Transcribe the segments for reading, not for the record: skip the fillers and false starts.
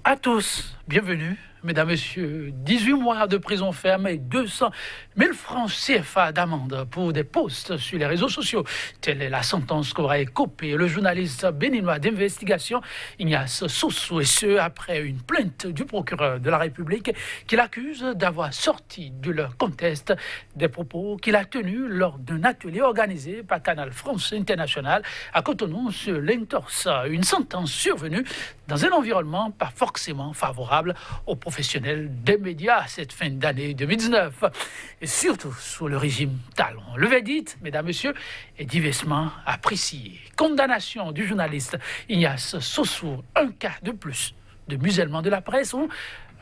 À tous, bienvenue, mesdames, messieurs. 18 mois de prison ferme et 200 000 francs CFA d'amende pour des posts sur les réseaux sociaux. Telle est la sentence qu'aura écopé le journaliste béninois d'investigation Ignace Sossou, et ce, après une plainte du procureur de la République qui l'accuse d'avoir sorti de leur contexte des propos qu'il a tenus lors d'un atelier organisé par Canal France International à Cotonou sur l'entorse. Une sentence survenue dans un environnement pas forcément favorable aux professionnels des médias cette fin d'année 2019, et surtout sous le régime Talon. Le verdict, mesdames, messieurs, est diversement apprécié. Condamnation du journaliste Ignace Sossou, un cas de plus de musellement de la presse ou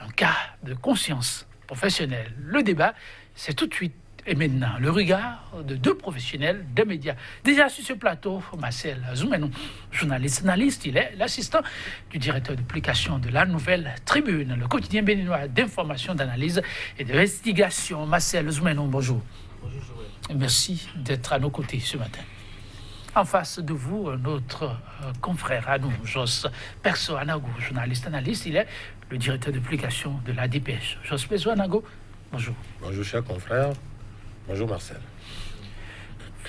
un cas de conscience professionnelle. Le débat, c'est tout de suite et maintenant le regard de deux professionnels des médias. Déjà sur ce plateau, Marcel Zoumenou, journaliste analyste, il est l'assistant du directeur de publication de la Nouvelle Tribune, le quotidien béninois d'information, d'analyse et d'investigation. Marcel Zoumenou, bonjour. Bonjour, Joël. Merci d'être à nos côtés ce matin. En face de vous, notre confrère à nous, Jos Perso Anago, journaliste analyste, il est le directeur de publication de la Dépêche. Jos Perso Anago, bonjour. Bonjour, cher confrère. Bonjour, Marcel.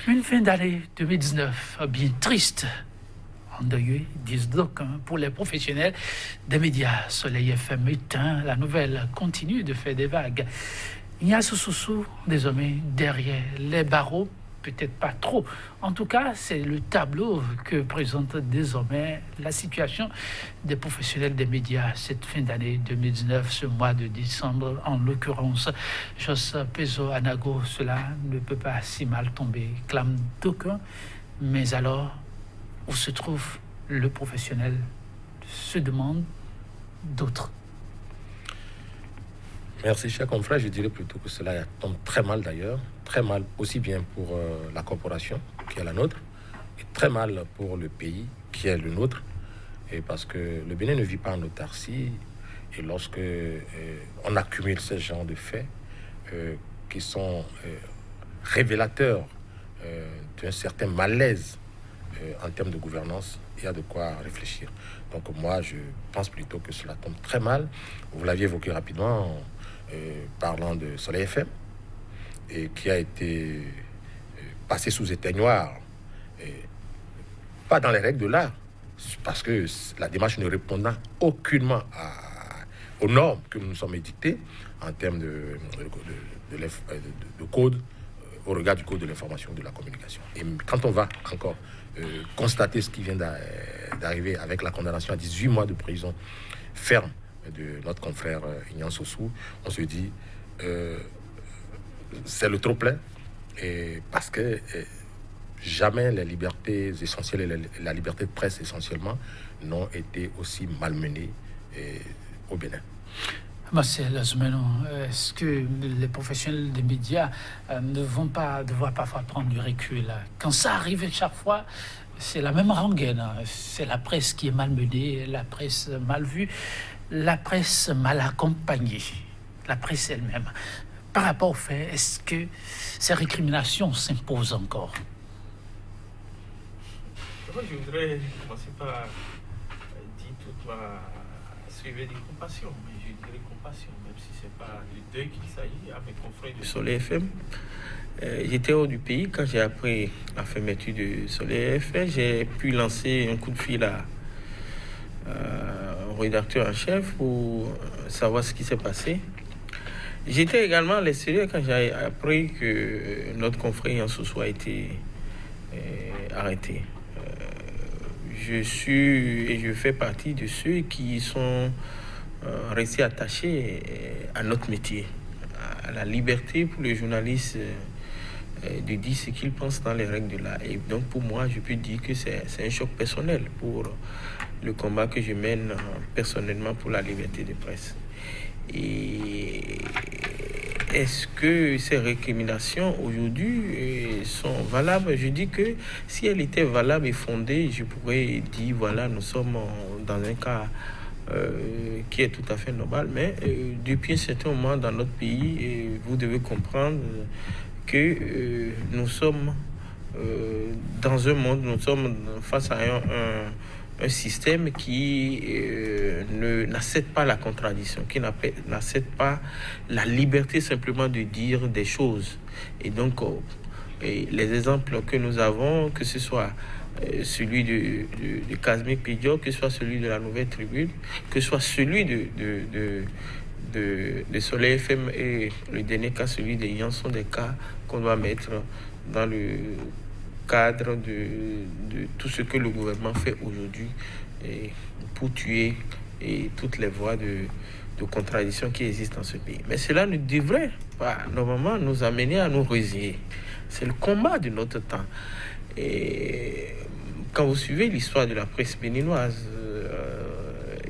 Une fin d'année 2019 bien triste, endeuillée, disent d'aucuns, pour les professionnels des médias. Soleil FM éteint, la nouvelle continue de faire des vagues. Ignace Sossou, désormais derrière les barreaux, peut-être pas trop. En tout cas, c'est le tableau que présente désormais la situation des professionnels des médias cette fin d'année 2019, ce mois de décembre en l'occurrence. Jos Perso Anago, cela ne peut pas si mal tomber, clame d'aucuns. Mais alors, où se trouve le professionnel, se demandent d'autres. Merci, cher confrère. Je dirais plutôt que cela tombe très mal d'ailleurs. Très mal aussi bien pour la corporation qui est la nôtre et très mal pour le pays qui est le nôtre. Et parce que le Bénin ne vit pas en autarcie, et lorsque on accumule ce genre de faits qui sont révélateurs d'un certain malaise en termes de gouvernance, il y a de quoi réfléchir. Donc moi, je pense plutôt que cela tombe très mal. Vous l'aviez évoqué rapidement parlant de Soleil FM, et qui a été passé sous éteignoir, pas dans les règles de l'art, parce que la démarche ne répondant aucunement aux normes que nous nous sommes édictées en termes de code, au regard du code de l'information et de la communication. Et quand on va encore constater ce qui vient d'arriver avec la condamnation à 18 mois de prison ferme de notre confrère Ignace Sossou, on se dit c'est le trop-plein, et parce que jamais les libertés essentielles et la liberté de presse essentiellement n'ont été aussi malmenées au Bénin. Marcel Zoumenou, est-ce que les professionnels des médias ne vont pas devoir parfois prendre du recul? Quand ça arrive chaque fois, c'est la même rengaine. C'est la presse qui est malmenée, la presse mal vue, la presse mal accompagnée, la presse elle-même. Par rapport au fait, est-ce que ces récriminations s'imposent encore? Moi, je voudrais commencer par dire toute ma suivie de compassion, mais je dirais compassion, même si ce n'est pas du deuil qu'il s'agit, à mes confrères de Soleil FM. J'étais hors du pays quand j'ai appris la fermeture de Soleil FM. J'ai pu lancer un coup de fil au rédacteur en chef pour savoir ce qui s'est passé. J'étais également à l'extérieur quand j'ai appris que notre confrère Ignace Sossou a été arrêté. Je suis et je fais partie de ceux qui sont restés attachés à notre métier, à la liberté pour les journalistes de dire ce qu'ils pensent dans les règles de l'art. Et donc pour moi, je peux dire que c'est un choc personnel pour le combat que je mène personnellement pour la liberté de presse. Et est-ce que ces récriminations aujourd'hui sont valables? Je dis que si elles étaient valables et fondées, je pourrais dire voilà, nous sommes dans un cas qui est tout à fait normal. Mais depuis un certain moment dans notre pays, vous devez comprendre que nous sommes dans un monde, nous sommes face à un système qui n'accepte pas la contradiction, qui n'accepte pas la liberté simplement de dire des choses. Et donc, et les exemples que nous avons, que ce soit celui de Casimir Pidio, que ce soit celui de la Nouvelle Tribune, que ce soit celui de Soleil FM et le dernier cas, celui de Yan, sont des cas qu'on doit mettre dans le cadre de tout ce que le gouvernement fait aujourd'hui pour tuer toutes les voies de contradiction qui existent dans ce pays. Mais cela ne devrait pas normalement nous amener à nous résigner. C'est le combat de notre temps. Et quand vous suivez l'histoire de la presse béninoise,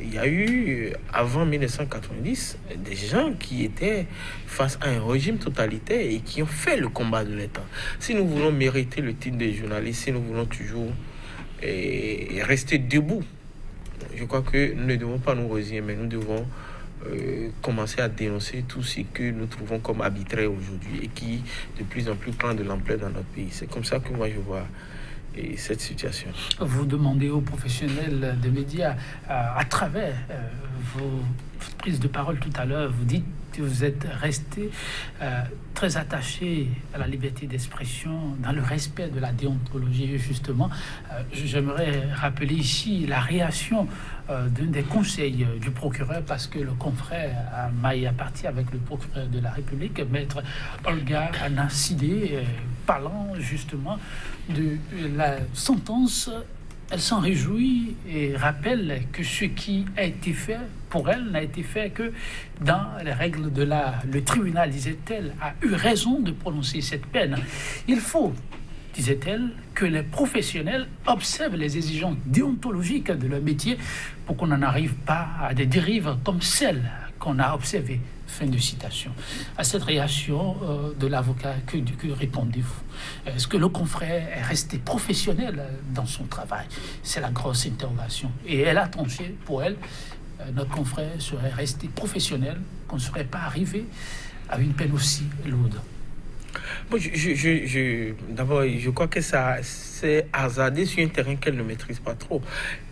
il y a eu, avant 1990, des gens qui étaient face à un régime totalitaire et qui ont fait le combat de l'État. Si nous voulons mériter le titre de journaliste, si nous voulons toujours rester debout, je crois que nous ne devons pas nous résigner, mais nous devons commencer à dénoncer tout ce que nous trouvons comme arbitraire aujourd'hui et qui de plus en plus prend de l'ampleur dans notre pays. C'est comme ça que moi je vois cette situation. Vous demandez aux professionnels des médias, à travers vos prises de parole tout à l'heure, vous dites que vous êtes resté très attaché à la liberté d'expression, dans le respect de la déontologie. Justement, j'aimerais rappeler ici la réaction d'un des conseils du procureur, parce que le confrère a maille à partie avec le procureur de la République, maître Olga Anna-Sidé, parlant justement de la sentence. Elle s'en réjouit et rappelle que ce qui a été fait pour elle n'a été fait que dans les règles de l'art. Le tribunal, disait-elle, a eu raison de prononcer cette peine. Il faut, disait-elle, que les professionnels observent les exigences déontologiques de leur métier pour qu'on n'en arrive pas à des dérives comme celles qu'on a observées. Fin de citation. À cette réaction de l'avocat, que répondez-vous? Est-ce que le confrère est resté professionnel dans son travail? C'est la grosse interrogation. Et elle a tranché, pour elle, notre confrère serait resté professionnel, qu'on ne serait pas arrivé à une peine aussi lourde. Bon, d'abord, je crois que ça c'est hasardé sur un terrain qu'elle ne maîtrise pas trop.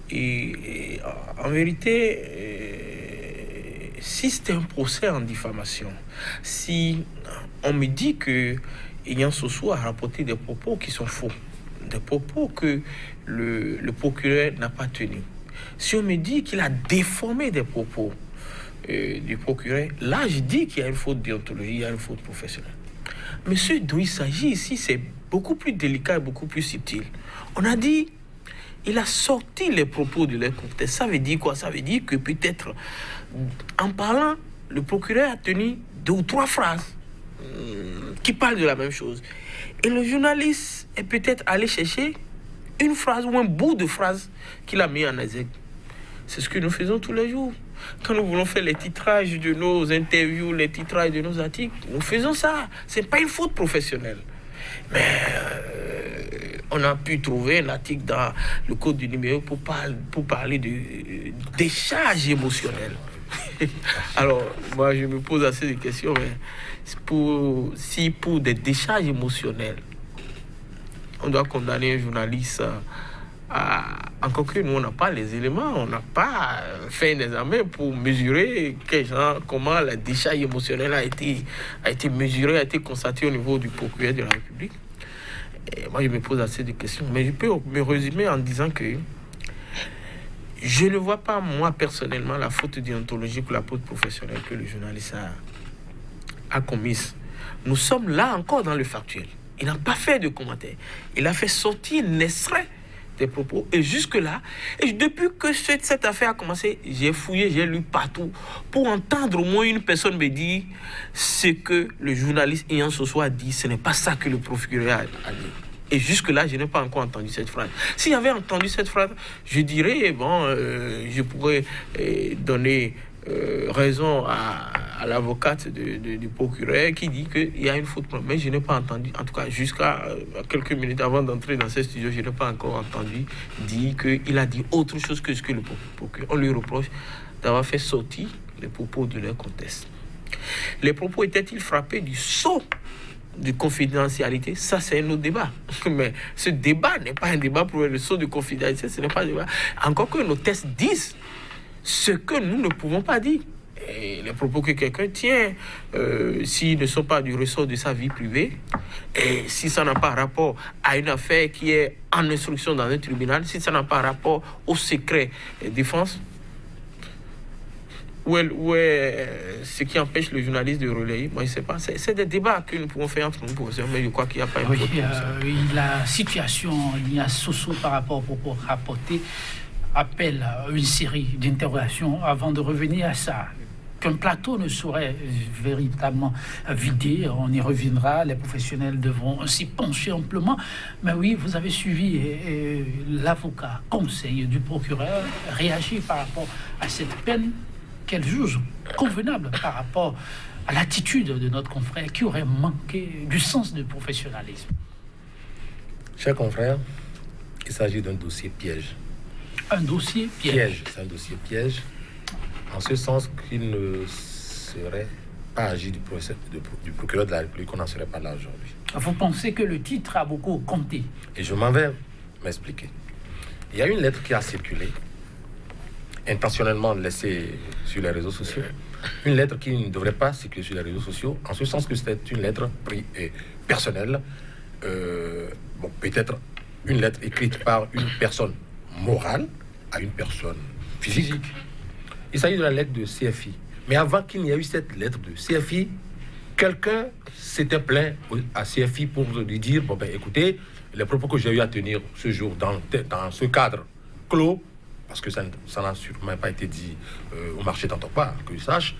Et en vérité, si c'était un procès en diffamation, si on me dit que Yan Soso a rapporté des propos qui sont faux, des propos que le procureur n'a pas tenus, si on me dit qu'il a déformé des propos du procureur, là je dis qu'il y a une faute de déontologie, il y a une faute professionnelle. Mais ce dont il s'agit ici, c'est beaucoup plus délicat et beaucoup plus subtil. On a dit, il a sorti les propos de leur contexte. Ça veut dire quoi? Ça veut dire que peut-être, en parlant, le procureur a tenu 2 ou 3 phrases qui parlent de la même chose. Et le journaliste est peut-être allé chercher une phrase ou un bout de phrase qu'il a mis en exergue. C'est ce que nous faisons tous les jours. Quand nous voulons faire les titrages de nos interviews, les titrages de nos articles, nous faisons ça. Ce n'est pas une faute professionnelle. Mais on a pu trouver un article dans le code du numéro pour parler de décharge émotionnelle. Alors, moi, je me pose assez de questions. Mais si pour des décharges émotionnelles, on doit condamner un journaliste encore que nous, on n'a pas les éléments, on n'a pas fait un examen pour mesurer comment la décharge émotionnelle a été mesurée, a été constatée au niveau du procureur de la République. Et moi, je me pose assez de questions. Mais je peux me résumer en disant que je ne vois pas, moi, personnellement, la faute déontologique ou la faute professionnelle que le journaliste a commise. Nous sommes là encore dans le factuel. Il n'a pas fait de commentaire. Il a fait sortir un extrait des propos. Et jusque-là, et depuis que cette affaire a commencé, j'ai fouillé, j'ai lu partout pour entendre au moins une personne me dire ce que le journaliste Yan Soso a dit. Ce n'est pas ça que le procureur a dit. Et jusque-là, je n'ai pas encore entendu cette phrase. Si j'avais entendu cette phrase, je dirais, je pourrais donner raison à l'avocate du procureur qui dit qu'il y a une faute. Mais je n'ai pas entendu, en tout cas jusqu'à quelques minutes avant d'entrer dans ce studio, je n'ai pas encore entendu dire qu'il a dit autre chose que ce que le procureur. On lui reproche d'avoir fait sortir les propos de leur contexte. Les propos étaient-ils frappés du sceau de confidentialité, ça c'est un autre débat. Mais ce débat n'est pas un débat pour le saut de confidentialité, ce n'est pas un débat. Encore que nos tests disent ce que nous ne pouvons pas dire. Et les propos que quelqu'un tient, s'ils ne sont pas du ressort de sa vie privée, et si ça n'a pas rapport à une affaire qui est en instruction dans un tribunal, si ça n'a pas rapport au secret défense, où est ce qui empêche le journaliste de relayer? Moi, je ne sais pas. C'est des débats que nous pouvons faire entre nous, professeur, mais je crois qu'il n'y a pas la situation Ignace Sosso par rapport aux propos rapportés appelle une série d'interrogations avant de revenir à ça. Qu'un plateau ne saurait véritablement vider, on y reviendra, les professionnels devront s'y pencher amplement. Mais oui, vous avez suivi l'avocat conseil du procureur réagir par rapport à cette peine qu'elle juge convenable par rapport à l'attitude de notre confrère qui aurait manqué du sens du professionnalisme. Chers confrères, il s'agit d'un dossier piège. Un dossier piège. C'est un dossier piège, en ce sens qu'il ne serait pas agi du procureur de la République, on n'en serait pas là aujourd'hui. Vous pensez que le titre a beaucoup compté? Et je m'en vais m'expliquer. Il y a une lettre qui a circulé, intentionnellement laissée sur les réseaux sociaux, une lettre qui ne devrait pas circuler sur les réseaux sociaux, en ce sens que c'était une lettre personnelle, peut-être une lettre écrite par une personne morale à une personne physique. Il s'agit de la lettre de CFI. Mais avant qu'il n'y ait eu cette lettre de CFI, quelqu'un s'était plaint à CFI pour lui dire, écoutez, les propos que j'ai eu à tenir ce jour dans ce cadre clos, parce que ça n'a sûrement pas été dit au marché d'Antokwa, que je sache,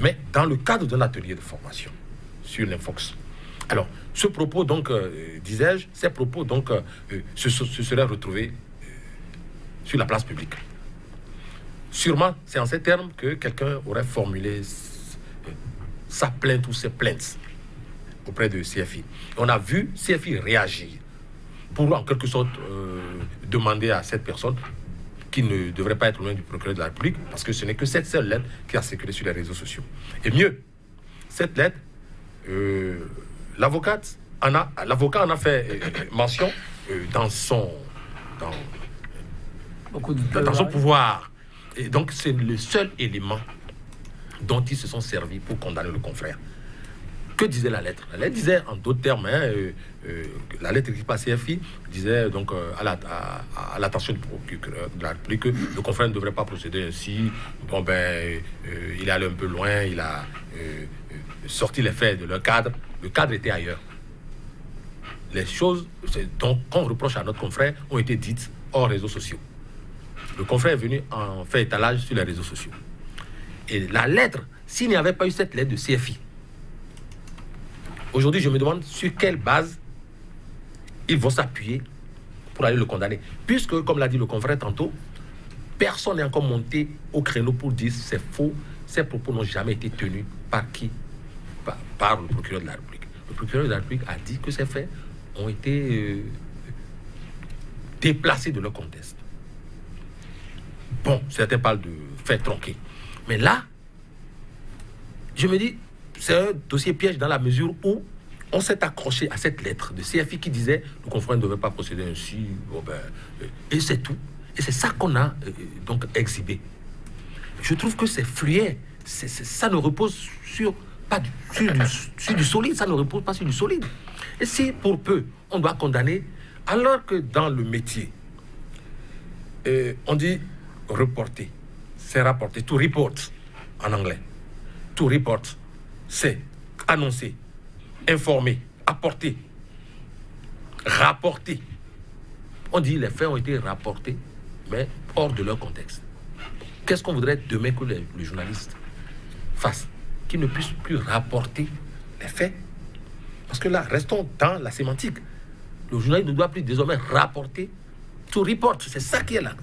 mais dans le cadre d'un atelier de formation sur l'Infox. Alors, ce propos, donc, disais-je, ces propos, donc, se seraient retrouvés sur la place publique. Sûrement, c'est en ces termes que quelqu'un aurait formulé sa plainte ou ses plaintes auprès de CFI. On a vu CFI réagir pour, en quelque sorte, demander à cette personne qui ne devrait pas être loin du procureur de la République, parce que ce n'est que cette seule lettre qui a circulé sur les réseaux sociaux. Et mieux, cette lettre, l'avocat en a fait mention dans son pouvoir. Et donc, c'est le seul élément dont ils se sont servis pour condamner le confrère. Que disait la lettre? La lettre disait, en d'autres termes, la lettre écrite par CFI disait donc à l'attention du procureur de la République que le confrère ne devrait pas procéder ainsi. Il est allé un peu loin, il a sorti les faits de leur cadre. Le cadre était ailleurs. Les choses qu'on reproche à notre confrère ont été dites hors réseaux sociaux. Le confrère est venu en faire étalage sur les réseaux sociaux. Et la lettre, s'il n'y avait pas eu cette lettre de CFI, aujourd'hui, je me demande sur quelle base ils vont s'appuyer pour aller le condamner. Puisque, comme l'a dit le confrère tantôt, personne n'est encore monté au créneau pour dire c'est faux, ces propos n'ont jamais été tenus par qui? Par le procureur de la République. Le procureur de la République a dit que ces faits ont été déplacés de leur contexte. Bon, certains parlent de faits tronqués. Mais là, je me dis, c'est un dossier piège dans la mesure où on s'est accroché à cette lettre de CFI qui disait le confrère ne devait pas procéder ainsi. Et c'est tout. Et c'est ça qu'on a donc exhibé. Je trouve que c'est fluet. Ça ne repose sur du solide. Ça ne repose pas sur du solide. Et si pour peu, on doit condamner, alors que dans le métier, on dit reporter, c'est rapporter, to report en anglais. To report, c'est annoncer, informer, apporter, rapporter. On dit les faits ont été rapportés, mais hors de leur contexte. Qu'est-ce qu'on voudrait demain que le journaliste fasse? Qu'il ne puisse plus rapporter les faits. Parce que là, restons dans la sémantique. Le journaliste ne doit plus désormais rapporter, to report. C'est ça qui est là.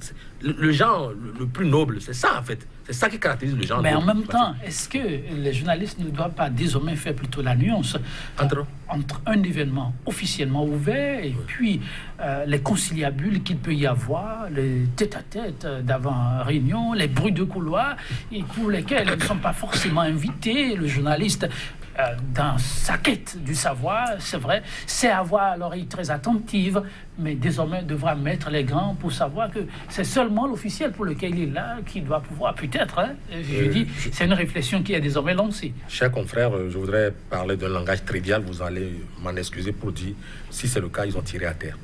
Le genre le plus noble, c'est ça en fait. C'est ça qui caractérise le genre. Mais en même temps, est-ce que les journalistes ne doivent pas désormais faire plutôt la nuance entre un événement officiellement ouvert et puis les conciliabules qu'il peut y avoir, les tête-à-tête d'avant-réunion, les bruits de couloir, et pour lesquels ils ne sont pas forcément invités. Le journaliste dans sa quête du savoir, c'est vrai, c'est avoir l'oreille très attentive, mais désormais devra mettre les gants pour savoir que c'est seulement l'officiel pour lequel il est là qui doit pouvoir, peut-être, c'est une réflexion qui est désormais lancée. Chers confrères, je voudrais parler d'un langage trivial, vous allez m'en excuser pour dire, si c'est le cas, ils ont tiré à terre.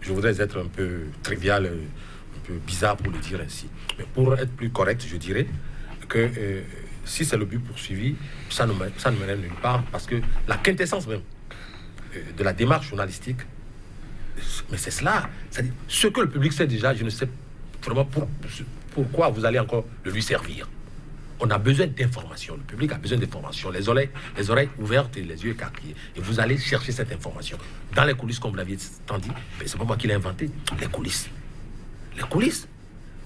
Je voudrais être un peu trivial, un peu bizarre pour le dire ainsi. Mais pour être plus correct, je dirais que si c'est le but poursuivi, ça ne mène nulle part, parce que la quintessence même de la démarche journalistique, mais c'est cela. C'est-à-dire, ce que le public sait déjà, je ne sais vraiment pourquoi vous allez encore le lui servir. On a besoin d'informations. Le public a besoin d'informations. Les oreilles ouvertes et les yeux écarquillés. Et vous allez chercher cette information. Dans les coulisses, comme vous l'aviez tant dit, mais c'est pas moi qui l'ai inventé. Les coulisses. Les coulisses.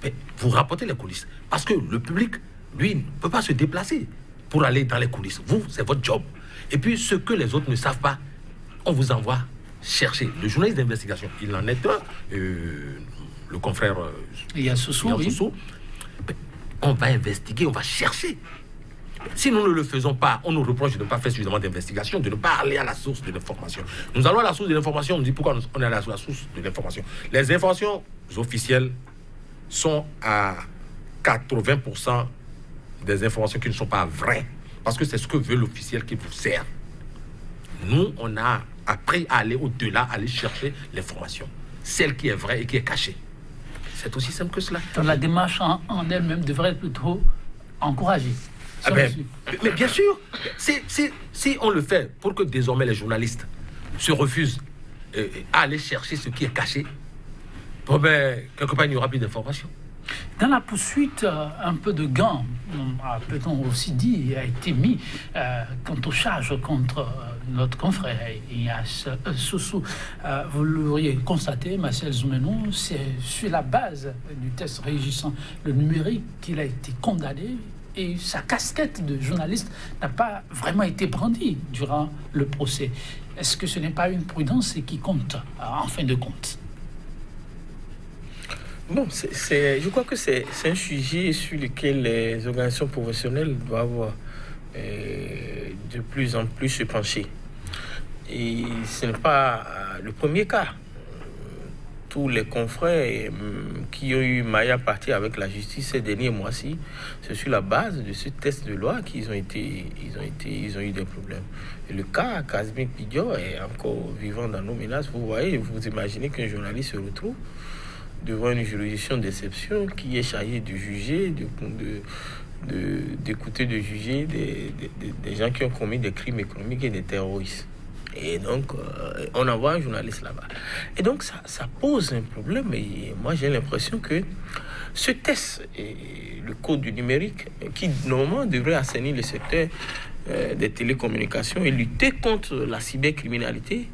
Mais vous rapportez les coulisses. Parce que le public, lui, ne peut pas se déplacer pour aller dans les coulisses. Vous, c'est votre job. Et puis, ce que les autres ne savent pas, on vous envoie chercher. Le journaliste d'investigation, il en est un. Le confrère Yassoussou, oui. On va investiguer, on va chercher. Si nous ne le faisons pas, on nous reproche de ne pas faire suffisamment d'investigation, de ne pas aller à la source de l'information. Nous allons à la source de l'information, on nous dit pourquoi on est à la source de l'information. Les informations officielles sont à 80% des informations qui ne sont pas vraies, parce que c'est ce que veut l'officiel qui vous sert. Nous, on a appris à aller au-delà, à aller chercher l'information, celle qui est vraie et qui est cachée. C'est aussi simple que cela. Donc la démarche en elle-même devrait être plutôt encouragée. Mais bien sûr, si on le fait pour que désormais les journalistes se refusent à aller chercher ce qui est caché, quelque part il n'y aura plus d'informations. Dans la poursuite, un peu de gants, peut-on aussi dire, a été mis quant aux charges contre notre confrère Yassoussou. Vous l'auriez constaté, Marcel Zoumenou, c'est sur la base du test régissant le numérique qu'il a été condamné, et sa casquette de journaliste n'a pas vraiment été brandie durant le procès. Est-ce que ce n'est pas une prudence qui compte, en fin de compte? Bon, je crois que c'est un sujet sur lequel les organisations professionnelles doivent de plus en plus se pencher. Et ce n'est pas le premier cas. Tous les confrères qui ont eu maille à partir avec la justice ces derniers mois-ci, c'est sur la base de ce test de loi qu'ils ont eu des problèmes. Et le cas Casimir Pidiot est encore vivant dans nos menaces. Vous voyez, vous imaginez qu'un journaliste se retrouve devant une juridiction d'exception qui est chargée de juger, d'écouter, de juger des gens qui ont commis des crimes économiques et des terroristes. Et donc, on envoie un journaliste là-bas. Et donc, ça pose un problème. Et moi, j'ai l'impression que ce test, et le code du numérique, qui normalement devrait assainir le secteur des télécommunications et lutter contre la cybercriminalité,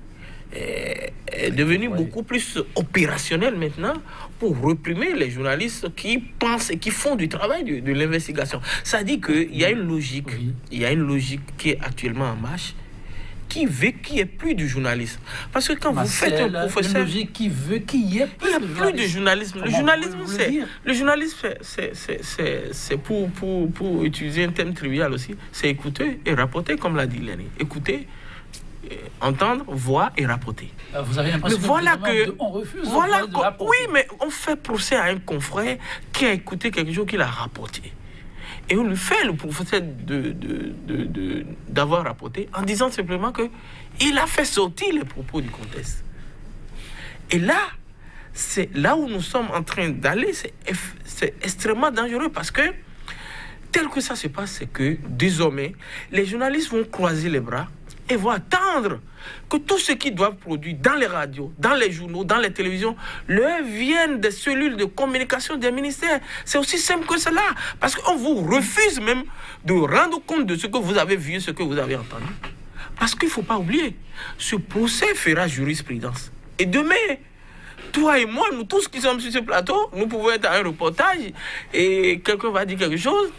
est devenu beaucoup plus opérationnel maintenant pour réprimer les journalistes qui pensent et qui font du travail de l'investigation. Ça dit qu'il y a une logique, il y a une logique qui est actuellement en marche, qui veut qu'il n'y ait plus du journalisme. Parce que quand vous faites un professeur... Une logique qui veut qu'il n'y ait plus de journalisme. Le journalisme, c'est pour utiliser un terme trivial aussi, c'est écouter et rapporter, comme l'a dit Lenny. Écouter, entendre, voir et rapporter. Vous avez l'impression on refuse. Oui, mais on fait procès à un confrère qui a écouté quelque chose qu'il a rapporté. Et on lui fait le procès d'avoir rapporté en disant simplement qu'il a fait sortir les propos du contexte. Et là, c'est là où nous sommes en train d'aller, c'est extrêmement dangereux parce que tel que ça se passe, c'est que désormais, les journalistes vont croiser les bras et vont attendre que tout ce qu'ils doivent produire dans les radios, dans les journaux, dans les télévisions, leur vienne des cellules de communication des ministères. C'est aussi simple que cela. Parce qu'on vous refuse même de rendre compte de ce que vous avez vu, ce que vous avez entendu. Parce qu'il ne faut pas oublier, ce procès fera jurisprudence. Et demain, toi et moi, nous tous qui sommes sur ce plateau, nous pouvons être à un reportage et quelqu'un va dire quelque chose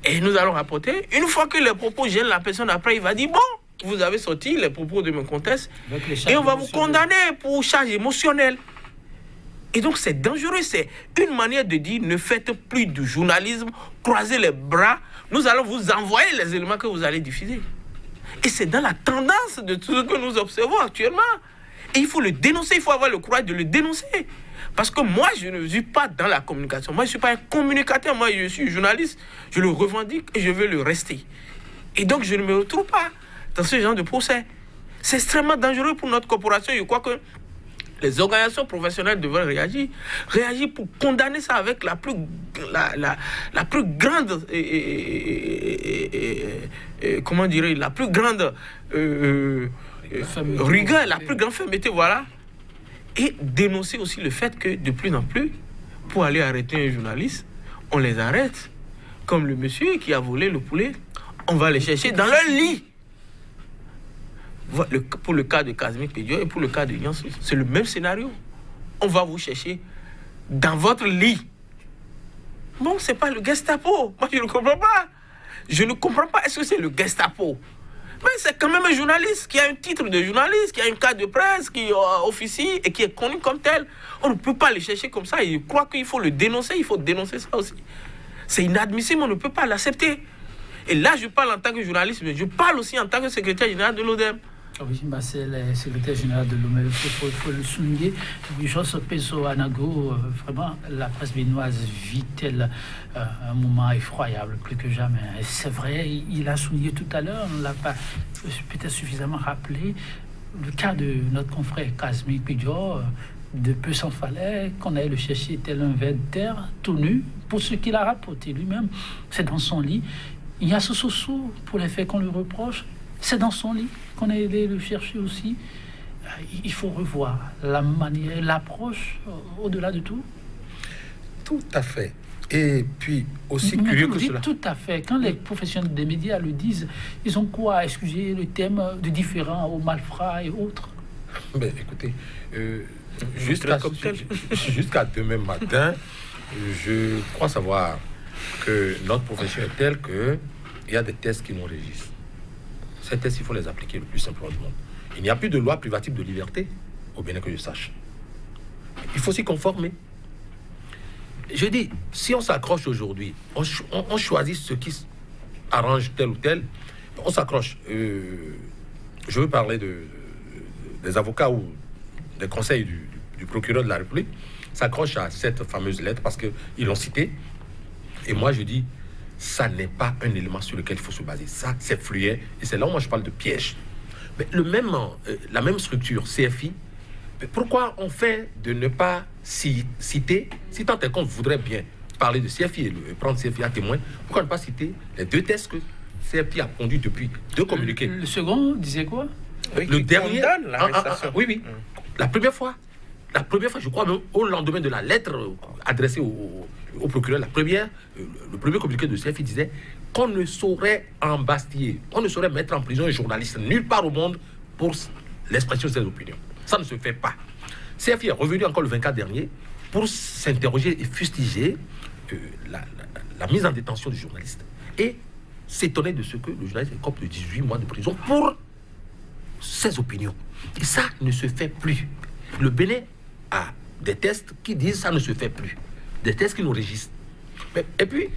et nous allons rapporter. Une fois que les propos gênent la personne, après, il va dire, bon, vous avez sorti les propos de mon comtesse et on va vous condamner pour charge émotionnelle. Et donc c'est dangereux, c'est une manière de dire ne faites plus du journalisme, croisez les bras, nous allons vous envoyer les éléments que vous allez diffuser. Et c'est dans la tendance de tout ce que nous observons actuellement. Et il faut le dénoncer, il faut avoir le courage de le dénoncer. Parce que moi, je ne suis pas dans la communication. Moi, je ne suis pas un communicateur. Moi, je suis journaliste. Je le revendique et je veux le rester. Et donc, je ne me retrouve pas dans ce genre de procès. C'est extrêmement dangereux pour notre corporation. Je crois que les organisations professionnelles devraient réagir. Réagir pour condamner ça avec la plus grande... comment dirais-je, la plus grande rigueur, la plus grande fermeté, voilà. Et dénoncer aussi le fait que de plus en plus, pour aller arrêter un journaliste, on les arrête. Comme le monsieur qui a volé le poulet, on va les chercher dans leur lit. Pour le cas de Casimir Pédio et pour le cas de Yansou, c'est le même scénario. On va vous chercher dans votre lit. Bon, c'est pas le Gestapo. Moi, je ne comprends pas. Je ne comprends pas. Est-ce que c'est le Gestapo? Mais c'est quand même un journaliste qui a un titre de journaliste, qui a une carte de presse, qui officie et qui est connu comme tel. On ne peut pas le chercher comme ça. Et je crois qu'il faut le dénoncer. Il faut dénoncer ça aussi. C'est inadmissible. On ne peut pas l'accepter. Et là, je parle en tant que journaliste, mais je parle aussi en tant que secrétaire général de l'ODEM. Oui, bah c'est le secrétaire général de l'OME, il faut le souligner. Jos Peso Anago, vraiment, la presse béninoise vit-elle un moment effroyable, plus que jamais. Et c'est vrai, il a souligné tout à l'heure, on ne l'a pas peut-être suffisamment rappelé, le cas de notre confrère Casimir Pédio, de peu s'en fallait qu'on aille le chercher tel un ver de terre, tout nu, pour ce qu'il a rapporté lui-même. C'est dans son lit. Il y a ce sous pour les faits qu'on lui reproche. C'est dans son lit qu'on a aidé le chercher aussi. Il faut revoir la manière, l'approche au-delà de tout. Tout à fait. Et puis, aussi curieux que cela. Tout à fait. Quand les professionnels des médias le disent, ils ont quoi, excusez le thème, de différent aux malfrats et autres? Ben, écoutez, jusqu'à demain matin, je crois savoir que notre profession est telle qu'il y a des tests qui nous régissent. Ces tests, il faut les appliquer le plus simplement du monde. Il n'y a plus de loi privative de liberté, au bien que je sache. Il faut s'y conformer. Je dis, si on s'accroche aujourd'hui, on choisit ce qui arrange tel ou tel, on s'accroche. Je veux parler des avocats ou des conseils du procureur de la République, s'accrochent à cette fameuse lettre parce qu'ils l'ont citée. Et moi, je dis, ça n'est pas un élément sur lequel il faut se baser. Ça, c'est fluet. Et c'est là où moi, je parle de piège. Mais la même structure, CFI, pourquoi on fait de ne pas citer, si tant est qu'on voudrait bien parler de CFI et prendre CFI à témoin, pourquoi ne pas citer les deux tests que CFI a conduits depuis, deux communiqués? Le second disait quoi? Le dernier, oui. La première fois, je crois même au lendemain de la lettre adressée au procureur, le premier communiqué de CFI disait qu'on ne saurait embastiller, on ne saurait mettre en prison un journaliste nulle part au monde pour l'expression de ses opinions. Ça ne se fait pas. CFI est revenu encore le 24 dernier pour s'interroger et fustiger la mise en détention du journaliste et s'étonner de ce que le journaliste est coupé de 18 mois de prison pour ses opinions. Et ça ne se fait plus. Le Bénin a des tests qui disent ça ne se fait plus. Des tests qui nous régissent. Et puis,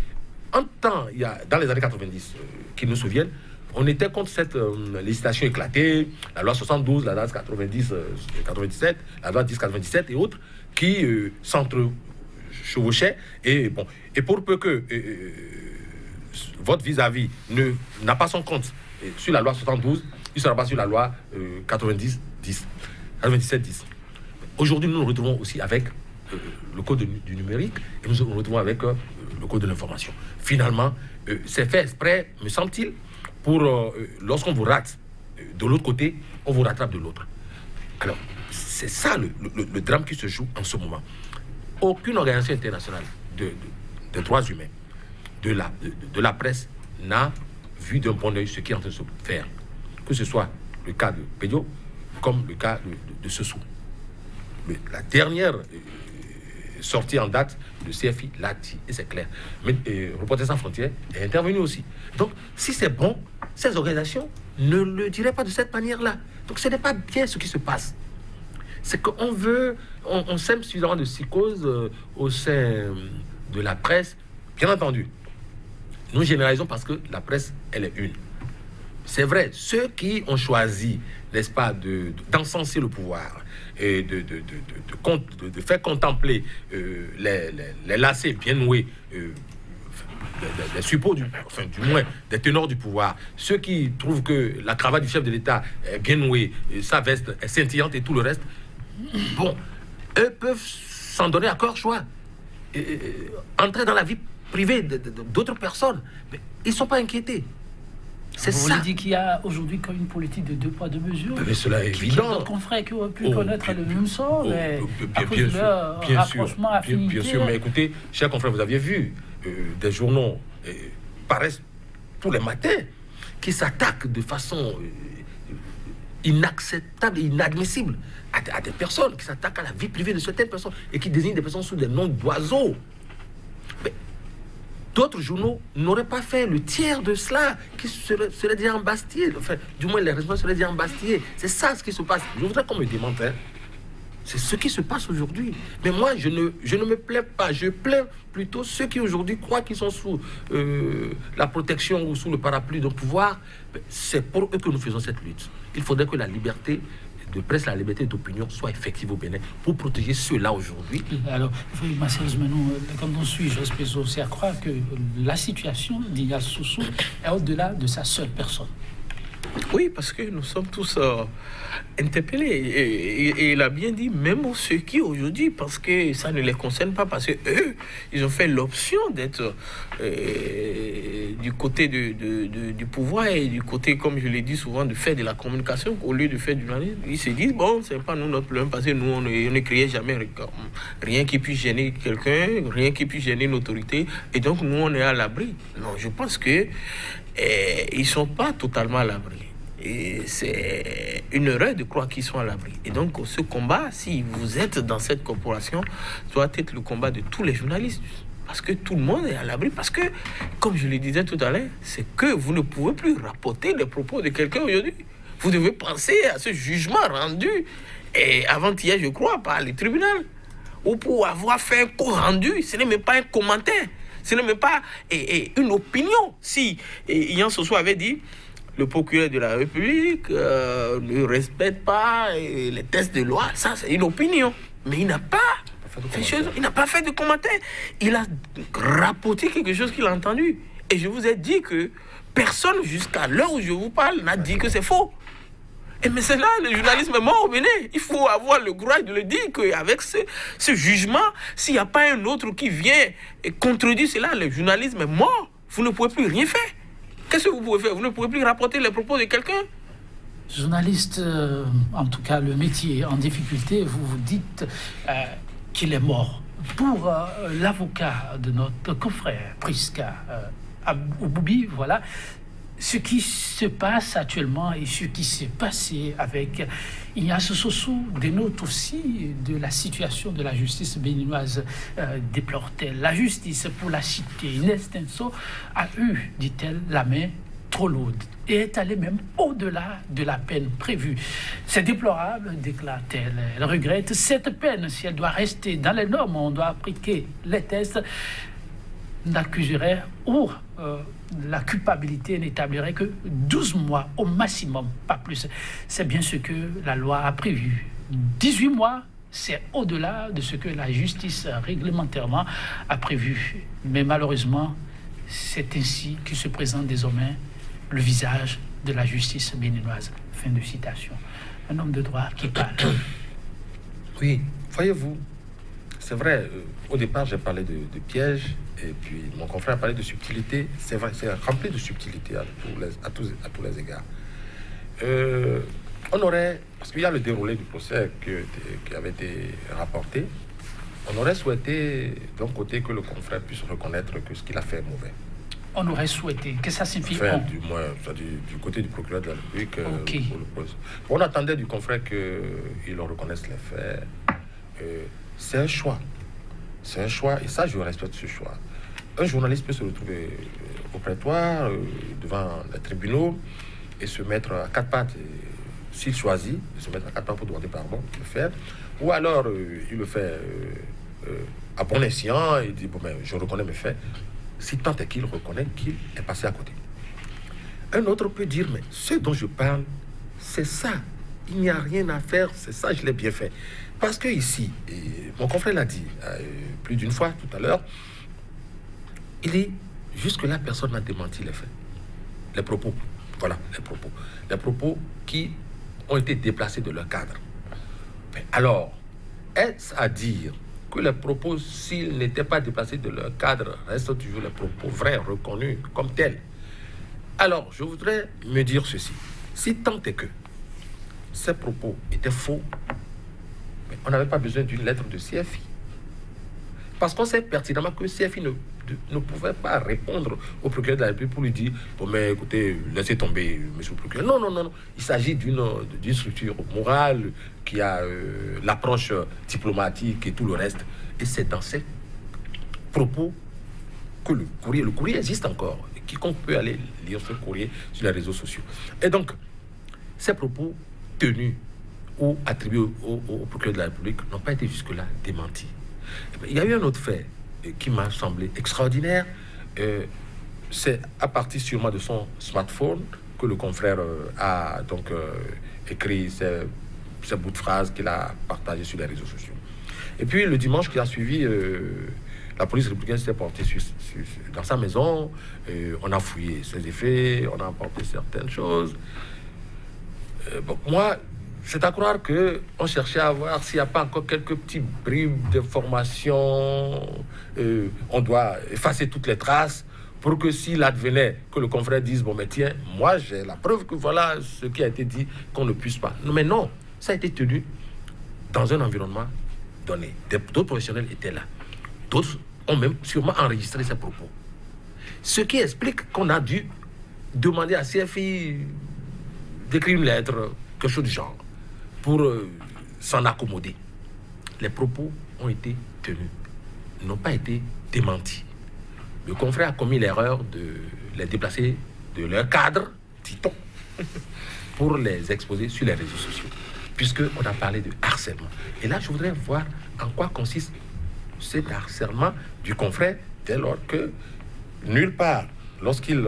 en temps, il y a, dans les années 90, qui nous souviennent, on était contre cette législation éclatée, la loi 72, la loi 97, la loi 1097 et autres, qui s'entre-chevauchaient. Et pour peu que votre vis-à-vis n'a pas son compte sur la loi 72, il ne sera pas sur la loi 97-10. Aujourd'hui, nous nous retrouvons aussi avec le code du numérique et nous nous retrouvons avec le code de l'information. Finalement, c'est fait exprès, me semble-t-il, pour lorsqu'on vous rate de l'autre côté, on vous rattrape de l'autre. Alors, c'est ça le drame qui se joue en ce moment. Aucune organisation internationale de droits humains, de la presse, n'a vu d'un bon oeil ce qui est en train de se faire. Que ce soit le cas de Pédio, comme le cas de Sessou. La dernière sortie en date de CFI l'a dit, et c'est clair. Mais Reporters sans frontières est intervenu aussi. Donc, si c'est bon, ces organisations ne le diraient pas de cette manière-là. Donc, ce n'est pas bien ce qui se passe. C'est qu'on veut, on sème suffisamment de psychose au sein de la presse. Bien entendu, nous généralisons parce que la presse, elle est une. c'est vrai, ceux qui ont choisi, n'est-ce pas, d'encenser le pouvoir et de faire contempler les lacets bien noués, des suppôts, du moins des teneurs du pouvoir, ceux qui trouvent que la cravate du chef de l'État est bien nouée, sa veste est scintillante et tout le reste, bon, eux peuvent s'en donner à cœur choix, entrer dans la vie privée d'autres personnes, mais ils ne sont pas inquiétés. C'est vous ça. voulez dire qu'il y a aujourd'hui comme une politique de 2 poids 2 mesures. Mais cela est évident. D'autres confrères qui auraient pu connaître le même sort, mais à cause bien de sûr, leur bien rapprochement, affinité. bien sûr, mais écoutez, chers confrères, vous aviez vu des journaux paraissent tous les matins qui s'attaquent de façon inacceptable et inadmissible à des personnes, qui s'attaquent à la vie privée de certaines personnes et qui désignent des personnes sous des noms d'oiseaux. Mais d'autres journaux n'auraient pas fait le tiers de cela, qui seraient déjà embastillés. Enfin, du moins, les responsables seraient déjà embastillés. C'est ça ce qui se passe. Je voudrais qu'on me démente. C'est ce qui se passe aujourd'hui. Mais moi, je ne me plains pas. Je plains plutôt ceux qui aujourd'hui croient qu'ils sont sous la protection ou sous le parapluie d'un pouvoir. C'est pour eux que nous faisons cette lutte. Il faudrait que la liberté de presse, la liberté d'opinion soit effective au Bénin pour protéger ceux-là aujourd'hui. Alors, sérieusement, comme on suit, j'espère aussi à croire que la situation d'Ignace Sossou est au-delà de sa seule personne. Oui, parce que nous sommes tous interpellés. Et il a bien dit, même ceux qui aujourd'hui, parce que ça ne les concerne pas, parce qu'eux, ils ont fait l'option d'être du côté du pouvoir et du côté, comme je l'ai dit souvent, de faire de la communication au lieu de faire du journalisme. Ils se disent, bon, c'est pas nous notre problème, parce que nous, on ne créait jamais rien qui puisse gêner quelqu'un, rien qui puisse gêner une autorité. Et donc, nous, on est à l'abri. Non, je pense que ils ne sont pas totalement à l'abri. Et c'est une erreur de croire qu'ils sont à l'abri. Et donc, ce combat, si vous êtes dans cette corporation, doit être le combat de tous les journalistes. Parce que tout le monde est à l'abri. Parce que, comme je le disais tout à l'heure, c'est que vous ne pouvez plus rapporter les propos de quelqu'un aujourd'hui. Vous devez penser à ce jugement rendu et avant-hier, je crois, par le tribunal. Ou pour avoir fait un co-rendu, ce n'est même pas un commentaire. Ce n'est même pas une opinion. Si Ignace Sossou avait dit le procureur de la République ne respecte pas les textes de loi, ça c'est une opinion. Mais il n'a pas fait de commentaire. Il a rapporté quelque chose qu'il a entendu. Et je vous ai dit que personne jusqu'à l'heure où je vous parle n'a dit que c'est faux. Et mais c'est là, le journalisme est mort au Bénin. Il faut avoir le courage de le dire qu'avec ce jugement, s'il n'y a pas un autre qui vient et contredit cela, le journalisme est mort. Vous ne pouvez plus rien faire. Qu'est-ce que vous pouvez faire? Vous ne pouvez plus rapporter les propos de quelqu'un. Journaliste, en tout cas le métier en difficulté, vous dites qu'il est mort. Pour l'avocat de notre confrère Prisca Ouboubi, voilà, ce qui se passe actuellement et ce qui s'est passé avec Ignace Sossou dénote aussi de la situation de la justice béninoise, déplore-t-elle. La justice, pour la citer, Inès Tenso, a eu, dit-elle, la main trop lourde et est allée même au-delà de la peine prévue. C'est déplorable, déclare-t-elle. Elle regrette cette peine. Si elle doit rester dans les normes, on doit appliquer les tests, n'accuserait ou la culpabilité n'établirait que 12 mois au maximum, pas plus. C'est bien ce que la loi a prévu. 18 mois, c'est au-delà de ce que la justice réglementairement a prévu. Mais malheureusement, c'est ainsi que se présente désormais le visage de la justice béninoise. Fin de citation. Un homme de droit qui parle. Oui, voyez-vous, c'est vrai, au départ j'ai parlé de pièges, et puis mon confrère a parlé de subtilité. C'est vrai, c'est rempli de subtilité à tous les égards. On aurait, parce qu'il y a le déroulé du procès qui avait été rapporté, on aurait souhaité d'un côté que le confrère puisse reconnaître que ce qu'il a fait est mauvais. On aurait souhaité, que ça signifie enfin, du moins, du côté du procureur de la République. Okay. On attendait du confrère qu'il reconnaisse les faits. C'est un choix. C'est un choix, et ça, je respecte ce choix. Un journaliste peut se retrouver au prétoire, devant les tribunaux, et se mettre à quatre pattes, s'il choisit, de se mettre à quatre pattes pour demander pardon, le faire. Ou alors, il le fait à bon escient, et il dit, bon, ben, je reconnais mes faits, si tant est qu'il reconnaît qu'il est passé à côté. Un autre peut dire, mais ce dont je parle, c'est ça. Il n'y a rien à faire, c'est ça, je l'ai bien fait. Parce que ici, et mon confrère l'a dit plus d'une fois tout à l'heure, il dit, jusque-là, personne n'a démenti les faits. Les propos, voilà, les propos. Les propos qui ont été déplacés de leur cadre. Mais alors, est-ce à dire que les propos, s'ils n'étaient pas déplacés de leur cadre, restent toujours les propos vrais, reconnus comme tels? Alors, je voudrais me dire ceci. Si tant est que ces propos étaient faux, mais on n'avait pas besoin d'une lettre de CFI. Parce qu'on sait pertinemment que CFI ne pouvait pas répondre au procureur de la République pour lui dire « Bon, mais écoutez, laissez tomber, monsieur le procureur. » Non, non, non, non. Il s'agit d'une structure morale qui a l'approche diplomatique et tout le reste. Et c'est dans ces propos que le courrier existe encore. Et quiconque peut aller lire ce courrier sur les réseaux sociaux. Et donc, ces propos tenus ou attribués au procureur de la République n'ont pas été jusque-là démentis. Il y a eu un autre fait qui m'a semblé extraordinaire. C'est à partir sûrement de son smartphone que le confrère a donc écrit ces bouts de phrases qu'il a partagés sur les réseaux sociaux. Et puis le dimanche qui a suivi, la police républicaine s'est portée dans sa maison. On a fouillé ses effets, on a apporté certaines choses. Bon, moi, c'est à croire qu'on cherchait à voir s'il n'y a pas encore quelques petits bribes d'informations. On doit effacer toutes les traces pour que s'il advenait que le confrère dise « Bon, mais tiens, moi, j'ai la preuve que voilà ce qui a été dit, qu'on ne puisse pas. » Non, mais non, ça a été tenu dans un environnement donné. D'autres professionnels étaient là. D'autres ont même sûrement enregistré ces propos. Ce qui explique qu'on a dû demander à CFI d'écrire une lettre, quelque chose du genre, pour s'en accommoder. Les propos ont été tenus, n'ont pas été démentis. Le confrère a commis l'erreur de les déplacer de leur cadre, dit-on, pour les exposer sur les réseaux sociaux, puisqu'on a parlé de harcèlement. Et là, je voudrais voir en quoi consiste cet harcèlement du confrère, dès lors que nulle part, lorsqu'il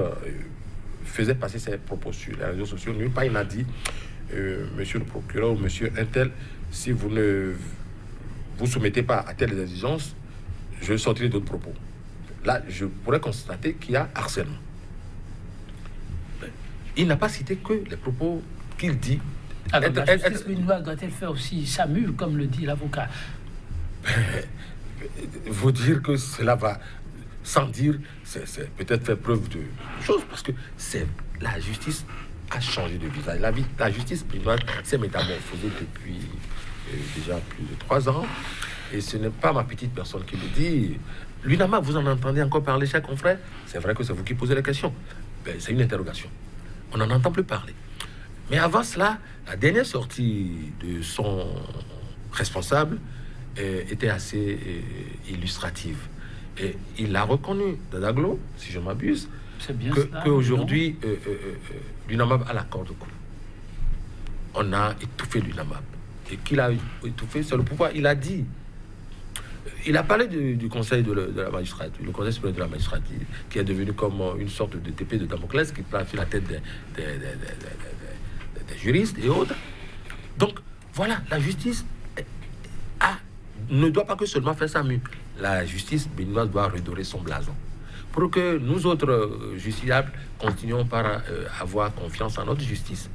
faisait passer ses propos sur les réseaux sociaux, nulle part il n'a dit monsieur le procureur ou monsieur Intel, si vous ne vous soumettez pas à telles exigences, je sortirai d'autres propos. Là, je pourrais constater qu'il y a harcèlement. Il n'a pas cité que les propos qu'il dit. Alors, la justice béninoise doit-elle faire aussi sa mule, comme le dit l'avocat? Vous dire que cela va sans dire, c'est peut-être faire preuve de choses, parce que c'est la justice a changé de visage. La justice béninoise s'est métamorphosée depuis déjà plus de 3 ans, et ce n'est pas ma petite personne qui le dit. L'UNAMAP, vous en entendez encore parler, chers confrères? C'est vrai que c'est vous qui posez la question. Ben, c'est une interrogation. On n'en entend plus parler. Mais avant cela, la dernière sortie de son responsable était assez illustrative. Et il l'a reconnu, Dadaglo, si je m'abuse, qu'aujourd'hui, l'UNAMAP a la corde au cou. On a étouffé l'UNAMAP. Et qu'il a étouffé, c'est le pouvoir. Il a dit, il a parlé du conseil de la magistrature, le conseil supérieur de la magistrature, qui est devenu comme une sorte de épée de Damoclès qui plane sur la tête des juristes et autres. Donc, voilà, la justice ne doit pas que seulement faire sa mue. La justice béninoise doit redorer son blason. Pour que nous autres justiciables continuions par avoir confiance en notre justice.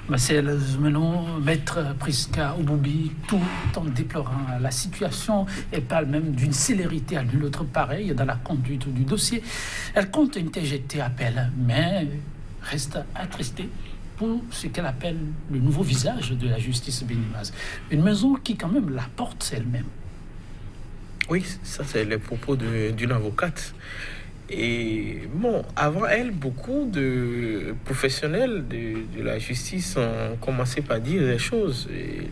Marcel Zoumenon, maître Priska Oboubi, tout en déplorant la situation et parle même d'une célérité à nulle autre pareille dans la conduite du dossier. Elle compte interjeter appel, mais reste attristée pour ce qu'elle appelle le nouveau visage de la justice béninoise. Une maison qui quand même la porte elle-même. Oui, ça c'est les propos d'une avocate. Et bon, avant elle, beaucoup de professionnels de la justice ont commencé par dire des choses. Et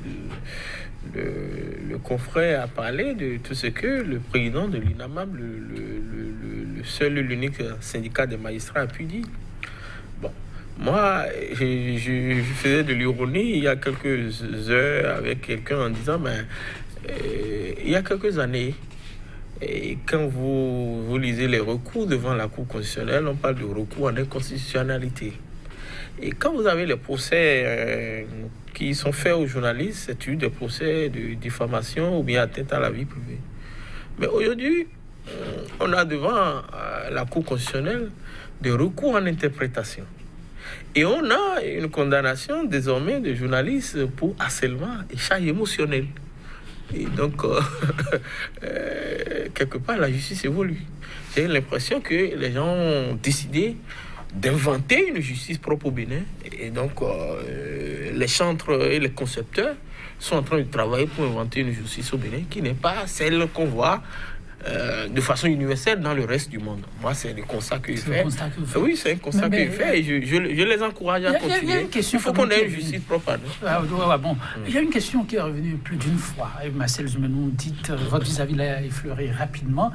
le confrère a parlé de tout ce que le président de l'UNAMAP, le seul et l'unique syndicat des magistrats, a pu dire. Bon, moi, je faisais de l'ironie il y a quelques heures avec quelqu'un en disant, il y a quelques années, et quand vous lisez les recours devant la Cour constitutionnelle, on parle de recours en inconstitutionnalité. Et quand vous avez les procès qui sont faits aux journalistes, c'est des procès de diffamation ou bien atteinte à la vie privée. Mais aujourd'hui, on a devant la Cour constitutionnelle des recours en interprétation. Et on a une condamnation désormais de journalistes pour harcèlement et charge émotionnelle. Et donc, quelque part, la justice évolue. J'ai l'impression que les gens ont décidé d'inventer une justice propre au Bénin. Et donc, les chantres et les concepteurs sont en train de travailler pour inventer une justice au Bénin qui n'est pas celle qu'on voit de façon universelle dans le reste du monde. Moi, c'est le constat que je fais. Oui, c'est un constat que je fais et je les encourage à continuer. Il faut qu'on ait une justice propre. Bon. Il y a une question qui est revenue plus d'une fois. Et Marcel Zumenou, dites, votre vis-à-vis l'a effleuré rapidement.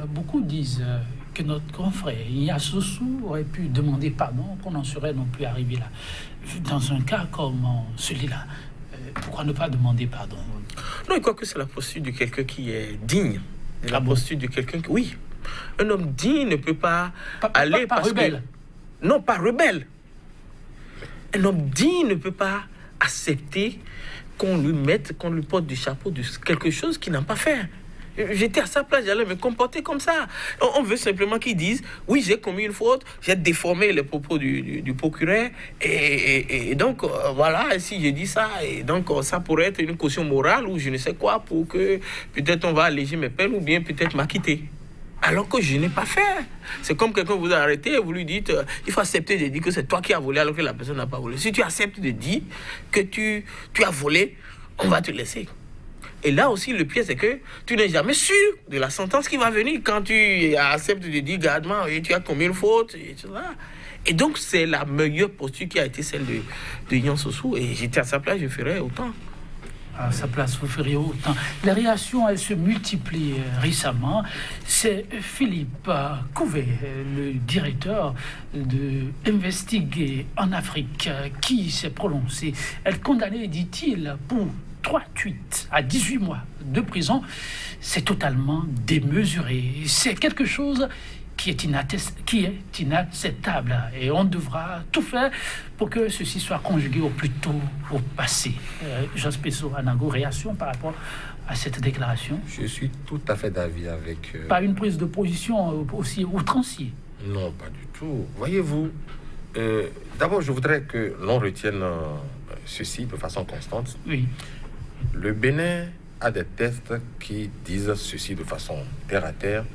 Beaucoup disent que notre confrère Ignace Sossou aurait pu demander pardon, qu'on n'en serait non plus arrivé là. Dans un cas comme celui-là, pourquoi ne pas demander pardon? Non, je crois que c'est la posture de quelqu'un qui est digne. La posture de quelqu'un qui... Oui, un homme digne ne peut pas aller... Pas rebelle. Non, pas rebelle. Un homme digne ne peut pas accepter qu'on lui porte du chapeau de quelque chose qu'il n'a pas fait. J'étais à sa place, j'allais me comporter comme ça. On veut simplement qu'ils disent, oui, j'ai commis une faute, j'ai déformé les propos du procureur, et donc, voilà, si je dis ça, et donc, ça pourrait être une caution morale, ou je ne sais quoi, pour que peut-être on va alléger mes peines, ou bien peut-être m'acquitter. Alors que je n'ai pas fait. C'est comme quelqu'un vous a arrêté et vous lui dites, il faut accepter de dire que c'est toi qui as volé, alors que la personne n'a pas volé. Si tu acceptes de dire que tu as volé, on va te laisser. Et là aussi, le pire, c'est que tu n'es jamais sûr de la sentence qui va venir quand tu acceptes de dire, gardement, et tu as commis une faute, et tout ça. Et donc, c'est la meilleure posture qui a été celle de Ignace Sossou. Et j'étais à sa place, je ferais autant. À sa place, vous feriez autant. Les réactions, elles se multiplient récemment. C'est Philippe Couvet, le directeur de Investiguer en Afrique, qui s'est prononcé. Elle condamnée, dit-il, pour 3 tweets à 18 mois de prison. C'est totalement démesuré. C'est quelque chose qui est inacceptable. Et on devra tout faire pour que ceci soit conjugué au plus tôt au passé. Jos Peso Anago, réaction par rapport à cette déclaration? Je suis tout à fait d'avis avec... Pas une prise de position aussi outrancière? Non, pas du tout. Voyez-vous, d'abord, je voudrais que l'on retienne ceci de façon constante. Oui. Le Bénin a des tests qui disent ceci de façon terre à terre.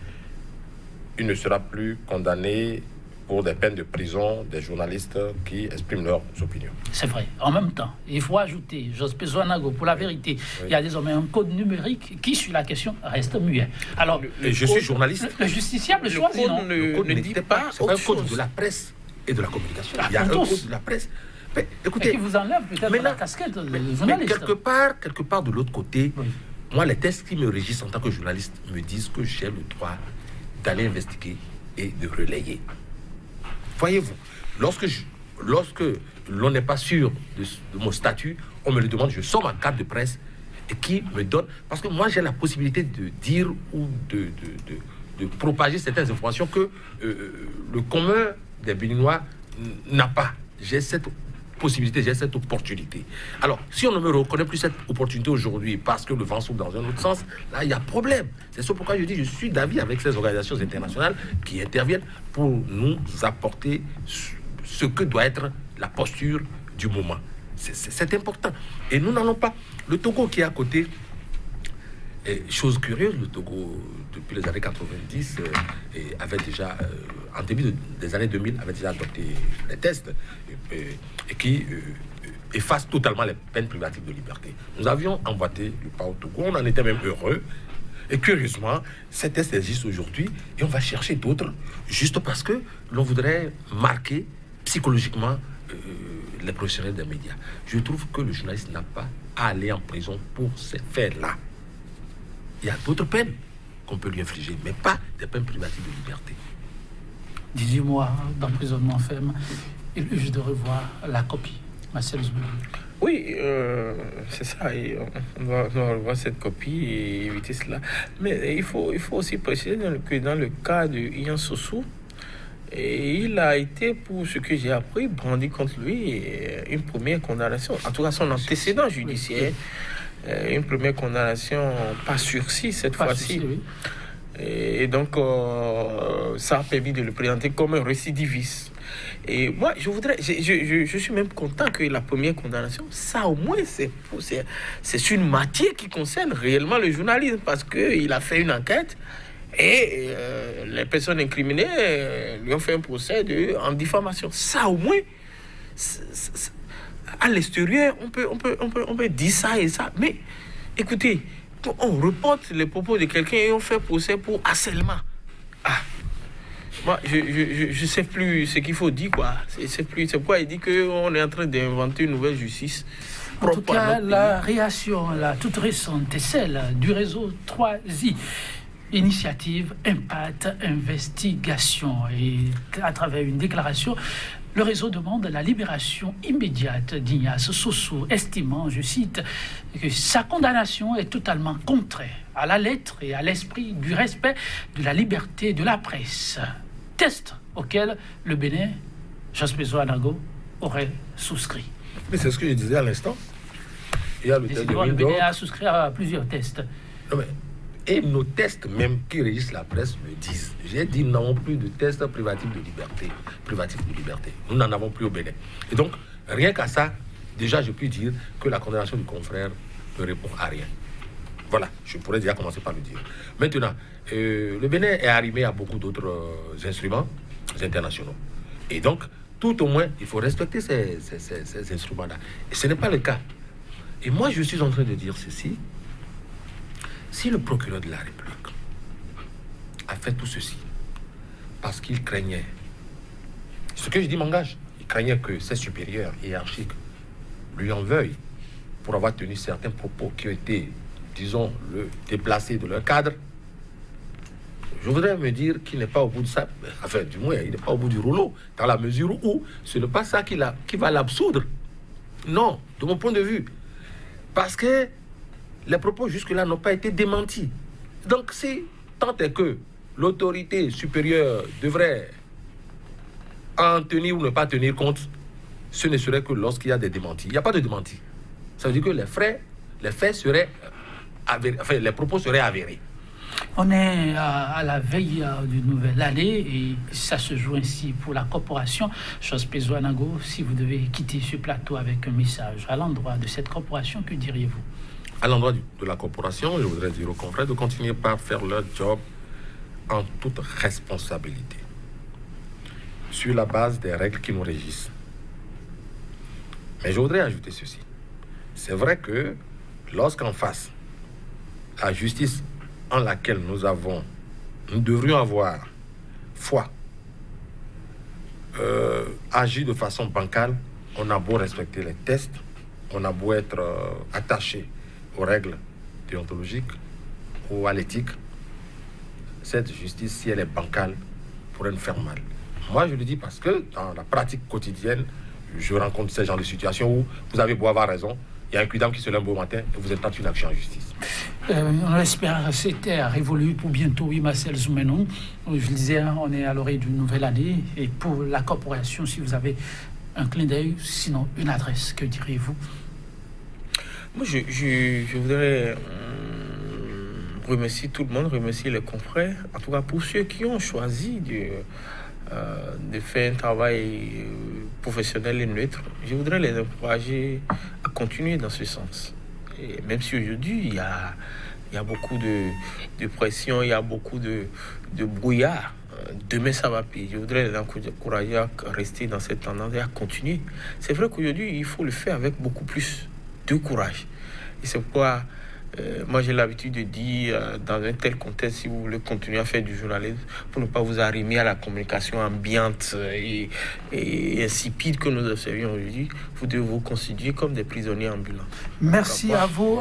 Il ne sera plus condamné pour des peines de prison des journalistes qui expriment leurs opinions. C'est vrai. En même temps, il faut ajouter, Jos Peso Anago, pour la vérité, il y a désormais un code numérique qui, sur la question, reste muet. Alors, et je suis journaliste. Le justiciable choisit, non? Le code ne dit pas, c'est un code de la presse et de la communication. Il y a un code de la presse. Mais, écoutez, et qui vous enlève peut-être la casquette de journaliste. Mais quelque part de l'autre côté, oui. Moi, les tests qui me régissent en tant que journaliste me disent que j'ai le droit d'aller investiguer et de relayer. Voyez-vous, lorsque l'on n'est pas sûr de mon statut, on me le demande, je sors ma carte de presse et qui me donne... Parce que moi, j'ai la possibilité de dire ou de propager certaines informations que le commun des Béninois n'a pas. J'ai cette possibilité, j'ai cette opportunité. Alors, si on ne me reconnaît plus cette opportunité aujourd'hui parce que le vent souffle dans un autre sens, là, il y a problème. C'est ça pourquoi je dis, je suis d'avis avec ces organisations internationales qui interviennent pour nous apporter ce que doit être la posture du moment. C'est important. Et nous n'allons pas... Le Togo qui est à côté, chose curieuse, le Togo, depuis les années 90, avait déjà, en début des années 2000, avait déjà adopté les tests et qui effacent totalement les peines privatives de liberté. Nous avions emboîté le pas au Togo, on en était même heureux. Et curieusement, ces tests existent aujourd'hui et on va chercher d'autres juste parce que l'on voudrait marquer psychologiquement les professionnels des médias. Je trouve que le journaliste n'a pas à aller en prison pour ces faits-là. Il y a d'autres peines qu'on peut lui infliger, mais pas des peines privatives de liberté. 18 mois d'emprisonnement ferme, il juge de revoir la copie. Marcel Zumenou. Oui, c'est ça. Et on va revoir cette copie et éviter cela. Mais il faut aussi préciser que dans le cas de Ignace Sossou, Et il a été, pour ce que j'ai appris, brandi contre lui une première condamnation. En tout cas, son antécédent judiciaire. Une première condamnation, pas sursis cette fois-ci. Oui. Et donc, ça a permis de le présenter comme un récidiviste. Et moi, je suis même content que la première condamnation, ça au moins, c'est une matière qui concerne réellement le journalisme, parce qu'il a fait une enquête et les personnes incriminées lui ont fait un procès en diffamation. Ça au moins, à l'extérieur, on peut dire ça et ça. Mais écoutez, on reporte les propos de quelqu'un et on fait procès pour harcèlement. Moi, je sais plus ce qu'il faut dire, quoi. C'est pourquoi il dit qu'on est en train d'inventer une nouvelle justice. En tout cas, la réaction, la toute récente, est celle du réseau 3I. Initiative, impact, investigation. Et à travers une déclaration, le réseau demande la libération immédiate d'Ignace Sossou, estimant, je cite, que sa condamnation est totalement contraire à la lettre et à l'esprit du respect de la liberté de la presse. Test auquel le Bénin, Jospeh Anago, aurait souscrit. Mais c'est ce que je disais à l'instant. Il y a le test de le Bénin a souscrit à plusieurs tests. Non, mais, et nos tests même qui régissent la presse me disent, j'ai dit, nous n'avons plus de tests privatifs de liberté. Nous n'en avons plus au Bénin. Et donc, rien qu'à ça, déjà, je peux dire que la condamnation du confrère ne répond à rien. Voilà, je pourrais déjà commencer par le dire. Maintenant, le Bénin est arrimé à beaucoup d'autres instruments internationaux. Et donc, tout au moins, il faut respecter ces instruments-là. Et ce n'est pas le cas. Et moi, je suis en train de dire ceci. Si le procureur de la République a fait tout ceci parce qu'il craignait, ce que je dis m'engage, il craignait que ses supérieurs hiérarchiques lui en veuillent pour avoir tenu certains propos qui ont été, disons, déplacés de leur cadre, je voudrais me dire qu'il n'est pas au bout de ça, enfin, du moins, il n'est pas au bout du rouleau, dans la mesure où ce n'est pas ça qui va l'absoudre. Non, de mon point de vue. Parce que les propos jusque-là n'ont pas été démentis. Donc, si tant est que l'autorité supérieure devrait en tenir ou ne pas tenir compte, ce ne serait que lorsqu'il y a des démentis. Il n'y a pas de démentis. Ça veut dire que les faits seraient avérés, enfin, les propos seraient avérés. On est à la veille d'une nouvelle année et ça se joue ainsi pour la corporation. Jospeh Anago, si vous devez quitter ce plateau avec un message à l'endroit de cette corporation, que diriez-vous? À l'endroit de la corporation, je voudrais dire aux confrères de continuer par faire leur job en toute responsabilité, sur la base des règles qui nous régissent. Mais je voudrais ajouter ceci. C'est vrai que lorsqu'en face, la justice en laquelle nous devrions avoir foi, agit de façon bancale, on a beau respecter les tests, on a beau être attaché aux règles déontologiques ou à l'éthique, cette justice, si elle est bancale, pourrait nous faire mal. Moi, je le dis parce que dans la pratique quotidienne, je rencontre ces genres de situations où vous avez beau avoir raison, il y a un quidam qui se lève un beau matin et vous êtes dans une action en justice. On espère que c'était révolu pour bientôt, oui, Marcel Zoumenon. Je le disais, on est à l'orée d'une nouvelle année. Et pour la corporation, si vous avez un clin d'œil, sinon une adresse, que diriez-vous? Moi, je voudrais remercier tout le monde, remercier les confrères, en tout cas pour ceux qui ont choisi de faire un travail professionnel et neutre. Je voudrais les encourager à continuer dans ce sens. Et même si aujourd'hui, il y a beaucoup de pression, il y a beaucoup de brouillard, demain ça va pire. Je voudrais les encourager à rester dans cette tendance et à continuer. C'est vrai qu'aujourd'hui, il faut le faire avec beaucoup plus de courage. Et c'est pourquoi moi j'ai l'habitude de dire, dans un tel contexte, si vous voulez continuer à faire du journalisme, pour ne pas vous arrimer à la communication ambiante et insipide que nous observons aujourd'hui, vous devez vous constituer comme des prisonniers ambulants. Merci à vous,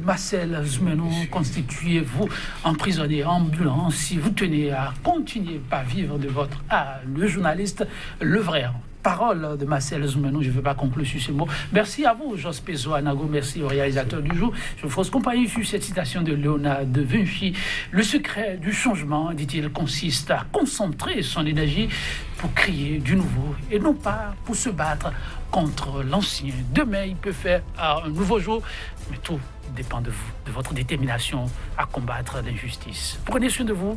Marcel Zoumenon. Constituez-vous en prisonnier ambulant si vous tenez à continuer à vivre de votre art. Le journaliste, le vrai. paroles de Marcel Zoumenou. Je ne veux pas conclure sur ces mots. Merci à vous, Jos Pezo Anago. Merci au réalisateur du jour. Je vous fausse compagnie sur cette citation de Léonard de Vinci. Le secret du changement, dit-il, consiste à concentrer son énergie pour créer du nouveau et non pas pour se battre contre l'ancien. Demain, il peut faire un nouveau jour, mais tout dépend de vous, de votre détermination à combattre l'injustice. Prenez soin de vous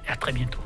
et à très bientôt.